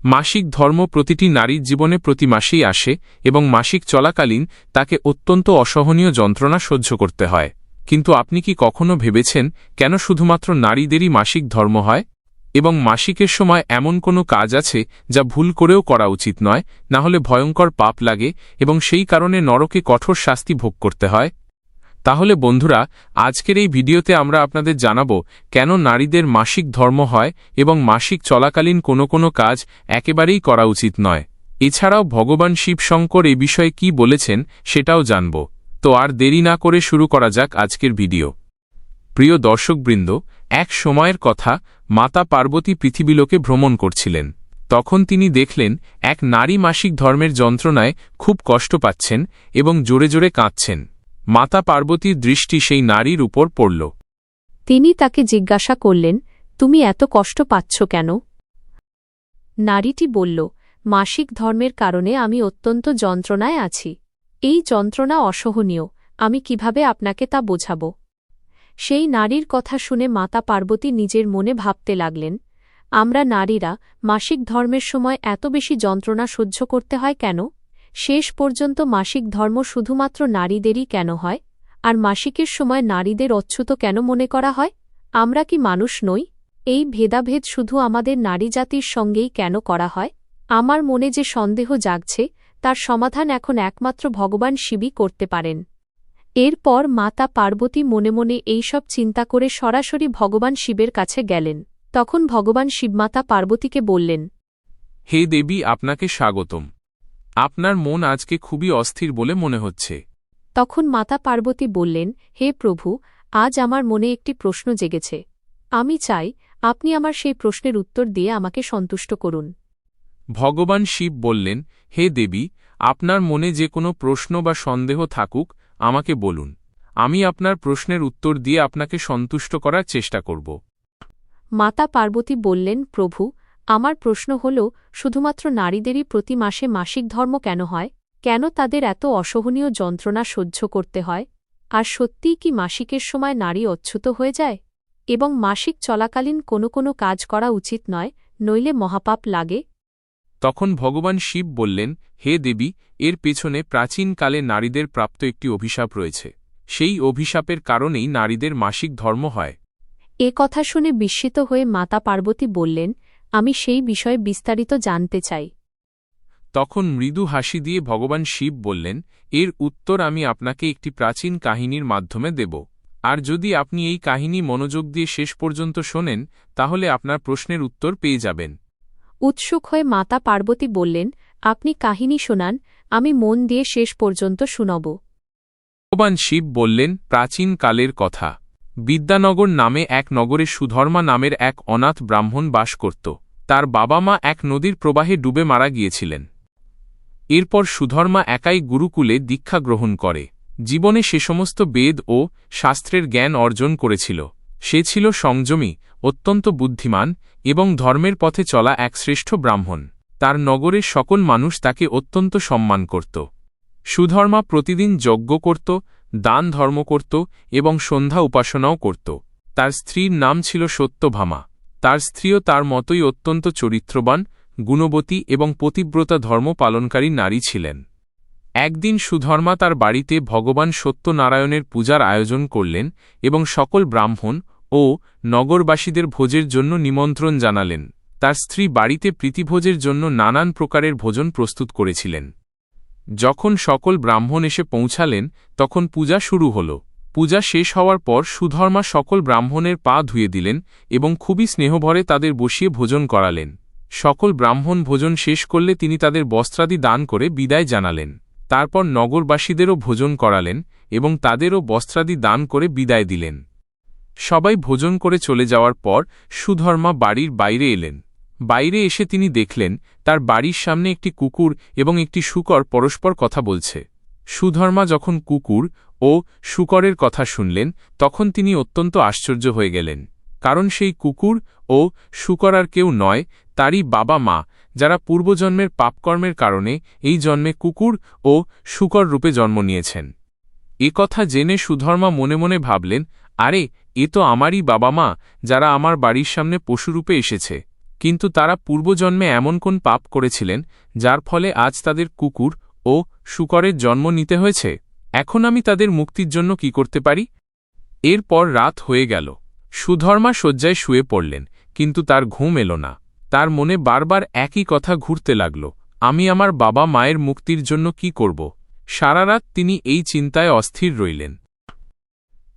মাসিক ধর্ম প্রতিটি নারীর জীবনে প্রতি মাসেই আসে এবং মাসিক চলাকালীন তাকে অত্যন্ত অসহনীয় যন্ত্রণা সহ্য করতে হয়। কিন্তু আপনি কি কখনো ভেবেছেন কেন শুধুমাত্র নারীদেরই মাসিক ধর্ম হয়? এবং মাসিকের সময় এমন কোনো কাজ আছে যা ভুল করেও করা উচিত নয়, না হলে ভয়ঙ্কর পাপ লাগে এবং সেই কারণে নরকে কঠোর শাস্তি ভোগ করতে হয়? তাহলে বন্ধুরা, আজকের এই ভিডিওতে আমরা আপনাদের জানাবো কেন নারীদের মাসিক ধর্ম হয় এবং মাসিক চলাকালীন কোনো কাজ একেবারেই করা উচিত নয়। এছাড়াও ভগবান শিব শঙ্কর এই বিষয়ে কি বলেছেন সেটাও জানব। তো আর দেরি না করে শুরু করা যাক আজকের ভিডিও। প্রিয় দর্শকবৃন্দ, এক সময়ের কথা, মাতা পার্বতী পৃথিবীলোকে ভ্রমণ করছিলেন। তখন তিনি দেখলেন এক নারী মাসিক ধর্মের যন্ত্রণায় খুব কষ্ট পাচ্ছেন এবং জোরে জোরে কাঁদছেন। মাতা পার্বতীর দৃষ্টি সেই নারীর উপর পড়ল। তিনি তাকে জিজ্ঞাসা করলেন, তুমি এত কষ্ট পাচ্ছ কেন? নারীটি বলল, মাসিক ধর্মের কারণে আমি অত্যন্ত যন্ত্রণায় আছি। এই যন্ত্রণা অসহনীয়, আমি কিভাবে আপনাকে তা বোঝাব? সেই নারীর কথা শুনে মাতা পার্বতী নিজের মনে ভাবতে লাগলেন, আমরা নারীরা মাসিক ধর্মের সময় এত বেশি যন্ত্রণা সহ্য করতে হয় কেন? শেষ পর্যন্ত মাসিক ধর্ম শুধুমাত্র নারীদেরই কেন হয়? আর মাসিকের সময় নারীদের অচ্যুত কেন মনে করা হয়? আমরা কি মানুষ নই? এই ভেদাভেদ শুধু আমাদের নারী জাতির সঙ্গেই কেন করা হয়? আমার মনে যে সন্দেহ জাগছে তার সমাধান এখন একমাত্র ভগবান শিবই করতে পারেন। এরপর মাতা পার্বতী মনে মনে এইসব চিন্তা করে সরাসরি ভগবান শিবের কাছে গেলেন। তখন ভগবান শিব মাতা পার্বতীকে বললেন, হে দেবী, আপনাকে স্বাগতম। আপনার মন আজকে খুবই অস্থির বলে মনে হচ্ছে। তখন মাতা পার্বতী বললেন, হে প্রভু, আজ আমার মনে একটি প্রশ্ন জেগেছে। আমি চাই আপনি আমার সেই প্রশ্নের উত্তর দিয়ে আমাকে সন্তুষ্ট করুন। ভগবান শিব বললেন, হে দেবী, আপনার মনে যে কোনো প্রশ্ন বা সন্দেহ থাকুক আমাকে বলুন। আমি আপনার প্রশ্নের উত্তর দিয়ে আপনাকে সন্তুষ্ট করার চেষ্টা করব। মাতা পার্বতী বললেন, প্রভু, আমার প্রশ্ন হল, শুধুমাত্র নারীদেরই প্রতি মাসে মাসিক ধর্ম কেন হয়? কেন তাদের এত অসহনীয় যন্ত্রণা সহ্য করতে হয়? আর সত্যিই কি মাসিকের সময় নারী অচ্যুত হয়ে যায় এবং মাসিক চলাকালীন কোনো কাজ করা উচিত নয়, নইলে মহাপাপ লাগে? তখন ভগবান শিব বললেন, হে দেবী, এর পেছনে প্রাচীনকালে নারীদের প্রাপ্ত একটি অভিশাপ রয়েছে। সেই অভিশাপের কারণেই নারীদের মাসিক ধর্ম হয়। এ কথা শুনে বিস্মিত হয়ে মাতা পার্বতী বললেন, আমি সেই বিষয়ে বিস্তারিত জানতে চাই। তখন মৃদু হাসি দিয়ে ভগবান শিব বললেন, এর উত্তর আমি আপনাকে একটি প্রাচীন কাহিনীর মাধ্যমে দেব। আর যদি আপনি এই কাহিনী মনোযোগ দিয়ে শেষ পর্যন্ত শোনেন, তাহলে আপনার প্রশ্নের উত্তর পেয়ে যাবেন। উৎসুক হয়ে মাতা পার্বতী বললেন, আপনি কাহিনী শোনান, আমি মন দিয়ে শেষ পর্যন্ত শুনব। ভগবান শিব বললেন, প্রাচীন কালের কথা। বিদ্যানগর নামে এক নগরে সুধর্মা নামের এক অনাথ ব্রাহ্মণ বাস করত। তার বাবা মা এক নদীর প্রবাহে ডুবে মারা গিয়েছিলেন। এরপর সুধর্মা একাই গুরুকুলে দীক্ষা গ্রহণ করে। জীবনে সে সমস্ত বেদ ও শাস্ত্রের জ্ঞান অর্জন করেছিল। সে ছিল সংযমী, অত্যন্ত বুদ্ধিমান এবং ধর্মের পথে চলা এক শ্রেষ্ঠ ব্রাহ্মণ। তার নগরের সকল মানুষ তাকে অত্যন্ত সম্মান করত। সুধর্মা প্রতিদিন যজ্ঞ করত, দান ধর্ম করত এবং সন্ধ্যা উপাসনাও করত। তার স্ত্রীর নাম ছিল সত্যভামা। তার স্ত্রীও তার মতোই অত্যন্ত চরিত্রবান, গুণবতী এবং পতিব্রতা ধর্ম পালনকারী নারী ছিলেন। একদিন সুধর্মা তার বাড়িতে ভগবান সত্যনারায়ণের পূজার আয়োজন করলেন এবং সকল ব্রাহ্মণ ও নগরবাসীদের ভোজের জন্য নিমন্ত্রণ জানালেন। তার স্ত্রী বাড়িতে প্রীতিভোজের জন্য নানান প্রকারের ভোজন প্রস্তুত করেছিলেন। যখন সকল ব্রাহ্মণ এসে পৌঁছালেন, তখন পূজা শুরু হল। পূজা শেষ হওয়ার পর সুধর্মা সকল ব্রাহ্মণের পা ধুয়ে দিলেন এবং খুবই স্নেহভরে তাদের বসিয়ে ভোজন করালেন। সকল ব্রাহ্মণ ভোজন শেষ করলে তিনি তাদের বস্ত্রাদি দান করে বিদায় জানালেন। তারপর নগরবাসীদেরও ভোজন করালেন এবং তাদেরও বস্ত্রাদি দান করে বিদায় দিলেন। সবাই ভোজন করে চলে যাওয়ার পর সুধর্মা বাড়ির বাইরে এলেন। বাইরে এসে তিনি দেখলেন তার বাড়ির সামনে একটি কুকুর এবং একটি শূকর পরস্পর কথা বলছে। সুধর্মা যখন কুকুর ও শূকরের কথা শুনলেন, তখন তিনি অত্যন্ত আশ্চর্য হয়ে গেলেন। কারণ সেই কুকুর ও শূকর আর কেউ নয়, তারই বাবা মা, যারা পূর্বজন্মের পাপকর্মের কারণে এই জন্মে কুকুর ও শূকর রূপে জন্ম নিয়েছেন। এ কথা জেনে সুধর্মা মনে মনে ভাবলেন, আরে, এ তো আমারই বাবা মা, যারা আমার বাড়ির সামনে পশুরূপে এসেছে। কিন্তু তারা পূর্বজন্মে এমন কোন পাপ করেছিলেন যার ফলে আজ তাদের কুকুর ও শূকরের জন্ম নিতে হয়েছে? এখন আমি তাদের মুক্তির জন্য কি করতে পারি? এরপর রাত হয়ে গেল। সুধর্মা শয্যায় শুয়ে পড়লেন, কিন্তু তার ঘুম এলো না। তার মনে বারবার একই কথা ঘুরতে লাগল, আমি আমার বাবা মায়ের মুক্তির জন্য কি করব? সারা রাত তিনি এই চিন্তায় অস্থির রইলেন।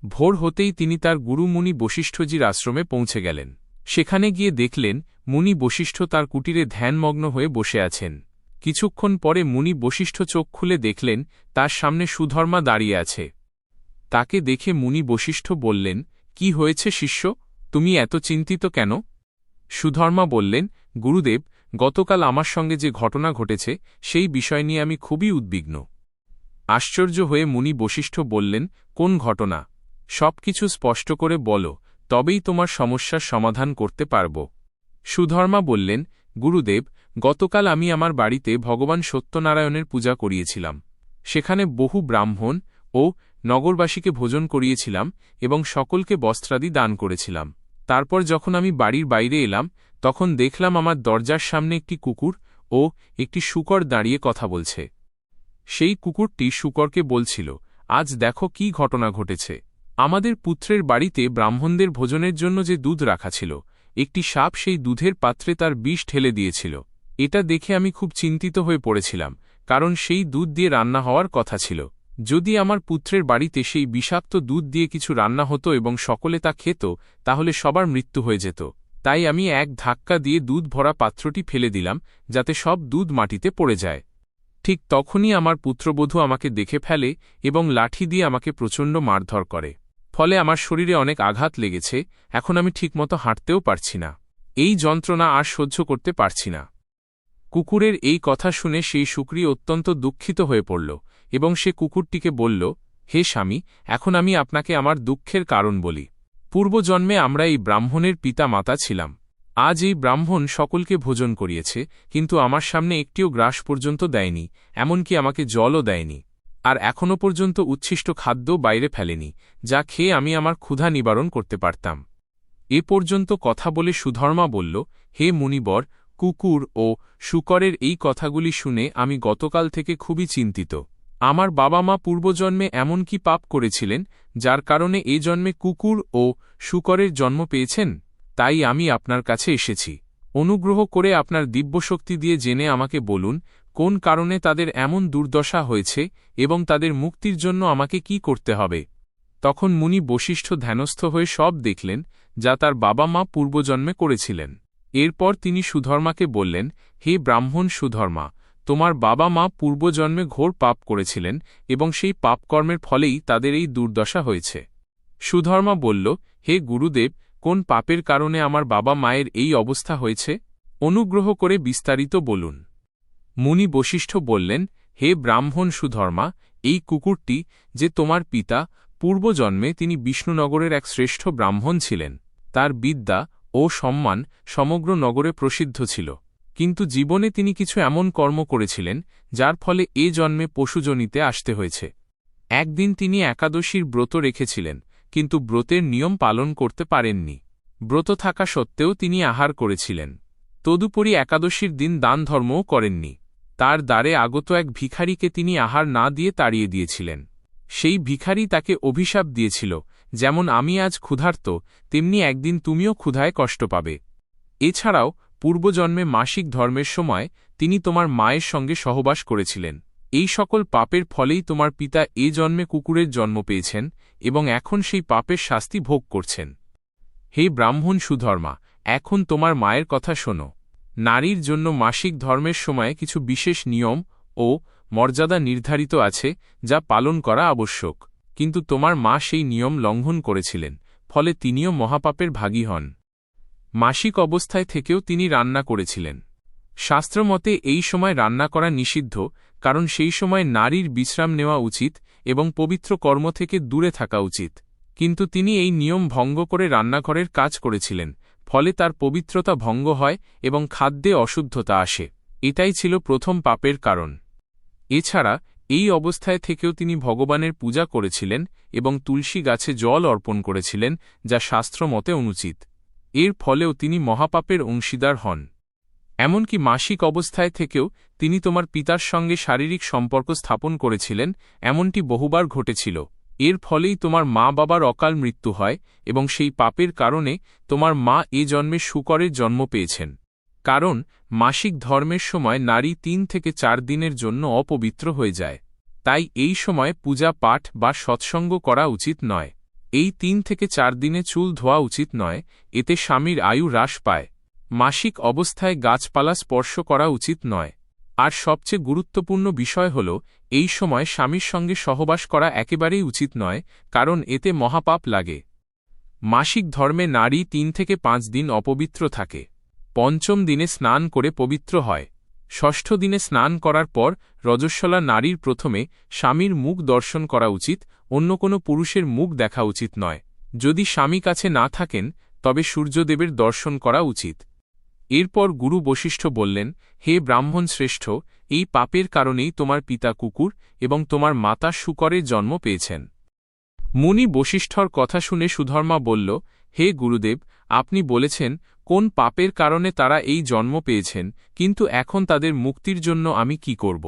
ভোর হতেই তিনি তার গুরু মুনি বশিষ্ঠজির আশ্রমে পৌঁছে গেলেন। সেখানে গিয়ে দেখলেন মুনি বশিষ্ঠ তার কুটিরে ধ্যানমগ্ন হয়ে বসে আছেন। কিছুক্ষণ পরে মুনি বশিষ্ঠ চোখ খুলে দেখলেন তার সামনে সুধর্মা দাঁড়িয়ে আছে। তাকে দেখে মুনি বশিষ্ঠ বললেন, কি হয়েছে শিষ্য, তুমি এত চিন্তিত কেন? সুধর্মা বললেন, গুরুদেব, গতকাল আমার সঙ্গে যে ঘটনা ঘটেছে সেই বিষয় নিয়ে আমি খুবই উদ্বিগ্ন। আশ্চর্য হয়ে মুনি বশিষ্ঠ বললেন, কোন ঘটনা? সবকিছু স্পষ্ট করে বলো, তবেই তোমার সমস্যার সমাধান করতে পারব। সুধর্মা বললেন, গুরুদেব, গতকাল আমি আমার বাড়িতে ভগবান সত্যনারায়ণের পূজা করিয়েছিলাম। সেখানে বহু ব্রাহ্মণ ও নগরবাসীকে ভোজন করিয়েছিলাম এবং সকলকে বস্ত্রাদি দান করেছিলাম। তারপর যখন আমি বাড়ির বাইরে এলাম তখন দেখলাম আমার দরজার সামনে একটি কুকুর ও একটি শূকর দাঁড়িয়ে কথা বলছে। সেই কুকুরটি শূকরকে বলছিল, আজ দেখো কি ঘটনা ঘটেছে। আমাদের পুত্রের বাড়িতে ব্রাহ্মণদের ভোজনের জন্য যে দুধ রাখা ছিল, একটি সাপ সেই দুধের পাত্রে তার বিষ ঢেলে দিয়েছিল। এটা দেখে আমি খুব চিন্তিত হয়ে পড়েছিলাম, কারণ সেই দুধ দিয়ে রান্না হওয়ার কথা ছিল। যদি আমার পুত্রের বাড়িতে সেই বিষাক্ত দুধ দিয়ে কিছু রান্না হতো এবং সকলে তা খেত, তাহলে সবার মৃত্যু হয়ে যেত। তাই আমি এক ধাক্কা দিয়ে দুধ ভরা পাত্রটি ফেলে দিলাম, যাতে সব দুধ মাটিতে পড়ে যায়। ঠিক তখনই আমার পুত্রবধূ আমাকে দেখে ফেলে এবং লাঠি দিয়ে আমাকে প্রচণ্ড মারধর করে। ফলে আমার শরীরে অনেক আঘাত লেগেছে, এখন আমি ঠিকমতো হাঁটতেও পারছি না। এই যন্ত্রণা আর সহ্য করতে পারছি না। কুকুরের এই কথা শুনে সেই শুকরি অত্যন্ত দুঃখিত হয়ে পড়ল এবং সে কুকুরটিকে বলল, হে স্বামী, এখন আমি আপনাকে আমার দুঃখের কারণ বলি। পূর্বজন্মে আমরা এই ব্রাহ্মণের পিতা মাতা ছিলাম। আজ এই ব্রাহ্মণ সকলকে ভোজন করিয়েছে, কিন্তু আমার সামনে একটিও গ্রাস পর্যন্ত দেয়নি, এমনকি আমাকে জলও দেয়নি। আর এখনও পর্যন্ত উচ্ছিষ্ট খাদ্য বাইরে ফেলেনি, যা খেয়ে আমি আমার ক্ষুধা নিবারণ করতে পারতাম। এ পর্যন্ত কথা বলে সুধর্মা বলল, হে মুনিবর, কুকুর ও শূকরের এই কথাগুলি শুনে আমি গতকাল থেকে খুবই চিন্তিত। আমার বাবা মা পূর্বজন্মে এমন কি পাপ করেছিলেন যার কারণে এ জন্মে কুকুর ও শূকরের জন্ম পেয়েছেন? তাই আমি আপনার কাছে এসেছি। অনুগ্রহ করে আপনার দিব্যশক্তি দিয়ে জেনে আমাকে বলুন, কোন কারণে তাদের এমন দুর্দশা হয়েছে এবং তাদের মুক্তির জন্য আমাকে কি করতে হবে। তখন মুনি বশিষ্ঠ ধ্যানস্থ হয়ে সব দেখলেন যা তার বাবা মা পূর্বজন্মে করেছিলেন। এরপর তিনি সুধর্মাকে বললেন, হে ব্রাহ্মণ সুধর্মা, তোমার বাবা মা পূর্বজন্মে ঘোর পাপ করেছিলেন এবং সেই পাপকর্মের ফলেই তাদের এই দুর্দশা হয়েছে। সুধর্মা বলল, হে গুরুদেব, কোন পাপের কারণে আমার বাবা মায়ের এই অবস্থা হয়েছে? অনুগ্রহ করে বিস্তারিত বলুন। মুনি বশিষ্ঠ বললেন, হে ব্রাহ্মণ সুধর্মা, এই কুকুরটি যে তোমার পিতা, পূর্বজন্মে তিনি বিষ্ণুনগরের এক শ্রেষ্ঠ ব্রাহ্মণ ছিলেন। তার বিদ্যা ও সম্মান সমগ্র নগরে প্রসিদ্ধ ছিল, কিন্তু জীবনে তিনি কিছু এমন কর্ম করেছিলেন যার ফলে এ জন্মে পশুজনিতে আসতে হয়েছে। একদিন তিনি একাদশীর ব্রত রেখেছিলেন, কিন্তু ব্রতের নিয়ম পালন করতে পারেননি। ব্রত থাকা সত্ত্বেও তিনি আহার করেছিলেন। তদুপরি একাদশীর দিন দান ধর্মও করেননি। তার দ্বারে আগত এক ভিখারিকে তিনি আহার না দিয়ে তাড়িয়ে দিয়েছিলেন। সেই ভিখারি তাকে অভিশাপ দিয়েছিল, যেমন আমি আজ ক্ষুধার্ত, তেমনি একদিন তুমিও ক্ষুধায় কষ্ট পাবে। এছাড়াও পূর্বজন্মে মাসিক ধর্মের সময় তিনি তোমার মায়ের সঙ্গে সহবাস করেছিলেন। এই সকল পাপের ফলেই তোমার পিতা এ জন্মে কুকুরের জন্ম পেয়েছেন এবং এখন সেই পাপের শাস্তি ভোগ করছেন। হে ব্রাহ্মণ সুধর্মা, এখন তোমার মায়ের কথা শোনো। নারীর জন্য মাসিক ধর্মের সময় কিছু বিশেষ নিয়ম ও মর্যাদা নির্ধারিত আছে যা পালন করা আবশ্যক, কিন্তু তোমার মা সেই নিয়ম লঙ্ঘন করেছিলেন, ফলে তিনিও মহাপাপের ভাগী হন। মাসিক অবস্থায় থেকেও তিনি রান্না করেছিলেন। শাস্ত্রমতে এই সময় রান্না করা নিষিদ্ধ, কারণ সেই সময় নারীর বিশ্রাম নেওয়া উচিত এবং পবিত্র কর্ম থেকে দূরে থাকা উচিত। কিন্তু তিনি এই নিয়ম ভঙ্গ করে রান্নাঘরের কাজ করেছিলেন, ফলে তার পবিত্রতা ভঙ্গ হয় এবং খাদ্যে অশুদ্ধতা আসে। এটাই ছিল প্রথম পাপের কারণ। এছাড়া এই অবস্থায় থেকেও তিনি ভগবানের পূজা করেছিলেন এবং তুলসী গাছে জল অর্পণ করেছিলেন, যা শাস্ত্রমতে অনুচিত। এর ফলেও তিনি মহাপাপের অংশীদার হন। এমনকি মাসিক অবস্থায় থেকেও তিনি তোমার পিতার সঙ্গে শারীরিক সম্পর্ক স্থাপন করেছিলেন, এমনটি বহুবার ঘটেছিল। এর ফলেই তোমার মা বাবার অকাল মৃত্যু হয় এবং সেই পাপের কারণে তোমার মা এ জন্মে শূকরের জন্ম পেয়েছেন। কারণ মাসিক ধর্মের সময় নারী ৩ থেকে ৪ দিনের জন্য অপবিত্র হয়ে যায়। তাই এই সময় পূজা পাঠ বা সৎসঙ্গ করা উচিত নয়। এই ৩ থেকে ৪ দিনে চুল ধোয়া উচিত নয়, এতে স্বামীর আয়ু হ্রাস পায়। মাসিক অবস্থায় গাছপালা স্পর্শ করা উচিত নয়। আর সবচেয়ে গুরুত্বপূর্ণ বিষয় হল, এই সময় স্বামীর সঙ্গে সহবাস করা একেবারেই উচিত নয়, কারণ এতে মহাপাপ লাগে। মাসিক ধর্মে নারী ৩ থেকে ৫ দিন অপবিত্র থাকে। পঞ্চম দিনে স্নান করে পবিত্র হয়। ষষ্ঠ দিনে স্নান করার পর রজস্বলা নারীর প্রথমে স্বামীর মুখ দর্শন করা উচিত, অন্য কোনো পুরুষের মুখ দেখা উচিত নয়। যদি স্বামী কাছে না থাকেন তবে সূর্যদেবের দর্শন করা উচিত। এরপর গুরু বশিষ্ঠ বললেন, হে ব্রাহ্মণ শ্রেষ্ঠ, এই পাপের কারণেই তোমার পিতা কুকুর এবং তোমার মাতা শূকরের জন্ম পেয়েছেন। মুনি বশিষ্ঠর কথা শুনে সুধর্মা বলল, হে গুরুদেব, আপনি বলেছেন কোন পাপের কারণে তারা এই জন্ম পেয়েছেন, কিন্তু এখন তাদের মুক্তির জন্য আমি কি করব?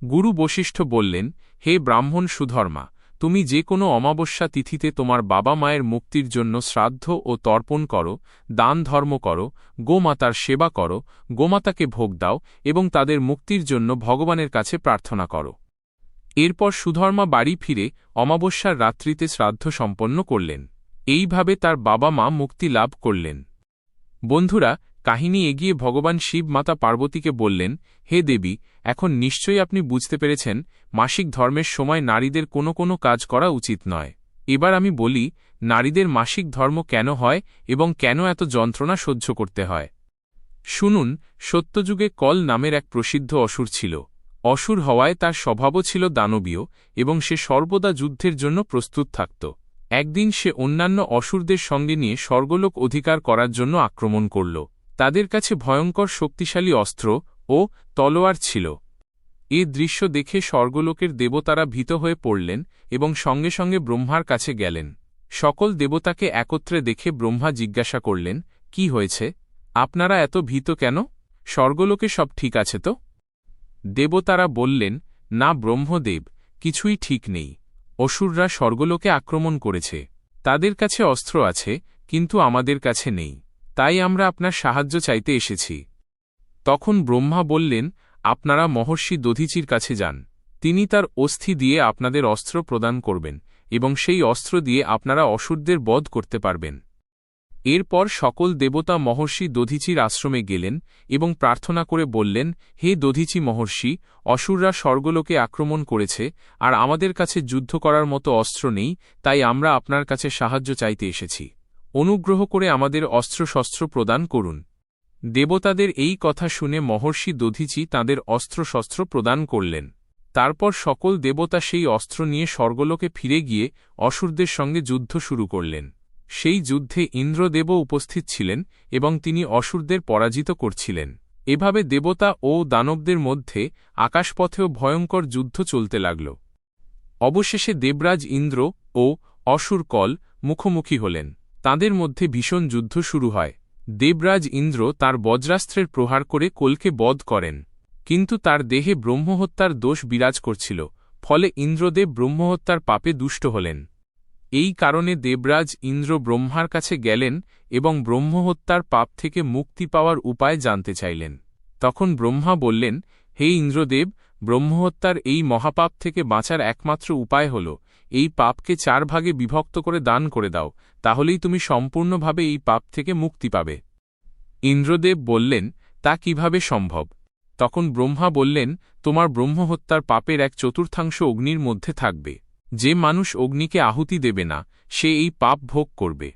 গুরু বশিষ্ঠ বললেন, হে ব্রাহ্মণ সুধর্মা, তুমি যে কোনো অমাবস্যা তিথিতে তোমার বাবা মায়ের মুক্তির জন্য শ্রাদ্ধ ও তর্পণ করো, দান ধর্ম করো, গোমাতার সেবা করো, গোমাতাকে ভোগ দাও এবং তাদের মুক্তির জন্য ভগবানের কাছে প্রার্থনা করো। এরপর সুধর্মা বাড়ি ফিরে অমাবস্যার রাত্রিতে শ্রাদ্ধ সম্পন্ন করলেন। এইভাবে তার বাবা মা মুক্তি লাভ করলেন। বন্ধুরা, কাহিনী এগিয়ে ভগবান শিব মাতা পার্বতীকে বললেন, হে দেবী, এখন নিশ্চয়ই আপনি বুঝতে পেরেছেন মাসিক ধর্মের সময় নারীদের কোনো কোনো কাজ করা উচিত নয়। এবার আমি বলি, নারীদের মাসিক ধর্ম কেন হয় এবং কেন এত যন্ত্রণা সহ্য করতে হয়। শুনুন, সত্যযুগে কল নামের এক প্রসিদ্ধ অসুর ছিল। অসুর হওয়ায় তার স্বভাবও ছিল দানবীয় এবং সে সর্বদা যুদ্ধের জন্য প্রস্তুত থাকত। একদিন সে অন্যান্য অসুরদের সঙ্গে নিয়ে স্বর্গলোক অধিকার করার জন্য আক্রমণ করল। তাদের কাছে ভয়ঙ্কর শক্তিশালী অস্ত্র ও তলোয়ার ছিল। এ দৃশ্য দেখে স্বর্গলোকের দেবতারা ভীত হয়ে পড়লেন এবং সঙ্গে সঙ্গে ব্রহ্মার কাছে গেলেন। সকল দেবতাকে একত্রে দেখে ব্রহ্মা জিজ্ঞাসা করলেন, কি হয়েছে? আপনারা এত ভীত কেন? স্বর্গলোকে সব ঠিক আছে তো? দেবতারা বললেন, না ব্রহ্মদেব, কিছুই ঠিক নেই। অসুররা স্বর্গলোকে আক্রমণ করেছে। তাদের কাছে অস্ত্র আছে, কিন্তু আমাদের কাছে নেই। তাই আমরা আপনার সাহায্য চাইতে এসেছি। তখন ব্রহ্মা বললেন, আপনারা মহর্ষি দধীচির কাছে যান। তিনি তার অস্থি দিয়ে আপনাদের অস্ত্র প্রদান করবেন এবং সেই অস্ত্র দিয়ে আপনারা অসুরদের বধ করতে পারবেন। এরপর সকল দেবতা মহর্ষি দধীচির আশ্রমে গেলেন এবং প্রার্থনা করে বললেন, হে দধীচি মহর্ষি, অসুররা স্বর্গলোকে আক্রমণ করেছে আর আমাদের কাছে যুদ্ধ করার মতো অস্ত্র নেই, তাই আমরা আপনার কাছে সাহায্য চাইতে এসেছি। অনুগ্রহ করে আমাদের অস্ত্রশস্ত্র প্রদান করুন। দেবতাদের এই কথা শুনে মহর্ষি দধীচি তাঁদের অস্ত্রশস্ত্র প্রদান করলেন। তারপর সকল দেবতা সেই অস্ত্র নিয়ে স্বর্গলোকে ফিরে গিয়ে অসুরদের সঙ্গে যুদ্ধ শুরু করলেন। সেই যুদ্ধে ইন্দ্রদেবও উপস্থিত ছিলেন এবং তিনি অসুরদের পরাজিত করছিলেন। এভাবে দেবতা ও দানবদের মধ্যে আকাশপথেও ভয়ঙ্কর যুদ্ধ চলতে লাগল। অবশেষে দেবরাজ ইন্দ্র ও অসুর কল মুখোমুখি হলেন। তাঁদের মধ্যে ভীষণ যুদ্ধ শুরু হয়। দেবরাজ ইন্দ্র তাঁর বজ্রাস্ত্রের প্রহার করে কলকে বধ করেন, কিন্তু তার দেহে ব্রহ্মহত্যার দোষ বিরাজ করছিল, ফলে ইন্দ্রদেব ব্রহ্মহত্যার পাপে দুষ্ট হলেন। এই কারণে দেবরাজ ইন্দ্র ব্রহ্মার কাছে গেলেন এবং ব্রহ্মহত্যার পাপ থেকে মুক্তি পাওয়ার উপায় জানতে চাইলেন। তখন ব্রহ্মা বললেন, হে ইন্দ্রদেব, ব্রহ্মহত্যার এই মহাপাপ থেকে বাঁচার একমাত্র উপায় হল এই পাপকে 4 ভাগে বিভক্ত করে দান করে দাও, তাহলেই তুমি সম্পূর্ণভাবে এই পাপ থেকে মুক্তি পাবে। ইন্দ্রদেব বললেন, তা কিভাবে সম্ভব? তখন ব্রহ্মা বললেন, তোমার ব্রহ্মহত্যার পাপের 1/4 অগ্নির মধ্যে থাকবে। যে মানুষ অগ্নিকে আহুতি দেবে না, সে এই পাপ ভোগ করবে।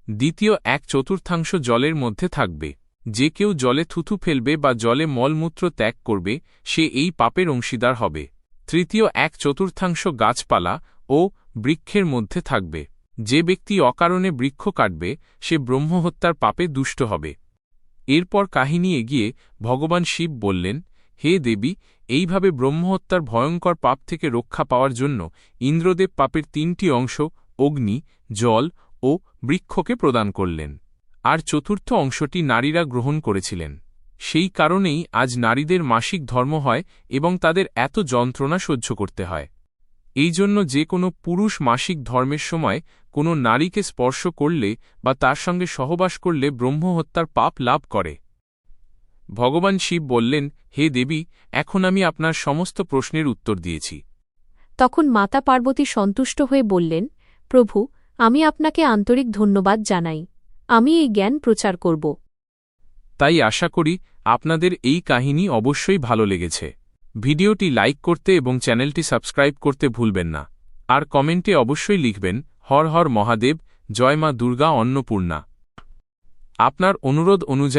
দ্বিতীয় 1/4 জলের মধ্যে থাকবে। যে কেউ জলে থুথু ফেলবে বা জলে মলমূত্র ত্যাগ করবে, সে এই পাপের অংশীদার হবে। তৃতীয় 1/4 গাছপালা ও বৃক্ষের মধ্যে থাকবে। যে ব্যক্তি অকারণে বৃক্ষ কাটবে, সে ব্রহ্মহত্যার পাপে দুষ্ট হবে। এরপর কাহিনী এগিয়ে ভগবান শিব বললেন, হে দেবী, এইভাবে ব্রহ্মহত্যার ভয়ঙ্কর পাপ থেকে রক্ষা পাওয়ার জন্য ইন্দ্রদেব পাপের 3টি অংশ অগ্নি, জল ও বৃক্ষকে প্রদান করলেন। আর চতুর্থ অংশটি নারীরা গ্রহণ করেছিলেন। সেই কারণেই আজ নারীদের মাসিক ধর্ম হয় এবং তাদের এত যন্ত্রণা সহ্য করতে হয়। এই জন্য যে কোনো পুরুষ মাসিক ধর্মের সময় কোনো নারীকে স্পর্শ করলে বা তার সঙ্গে সহবাস করলে ব্রহ্মহত্যার পাপ লাভ করে। ভগবান শিব বললেন, হে দেবী, এখন আমি আপনার সমস্ত প্রশ্নের উত্তর দিয়েছি। তখন মাতা পার্বতী সন্তুষ্ট হয়ে বললেন, প্রভু, আমি আপনাকে আন্তরিক ধন্যবাদ জানাই। আমি এই জ্ঞান প্রচার করব। তাই আশা করি আপনাদের এই কাহিনী অবশ্যই ভালো লেগেছে। ভিডিওটি লাইক করতে এবং চ্যানেলটি সাবস্ক্রাইব করতে ভুলবেন না। আর কমেন্টে অবশ্যই লিখবেন, হর হর মহাদেব, জয় মা দুর্গা অন্নপূর্ণা। আপনার অনুরোধ অনুযায়ী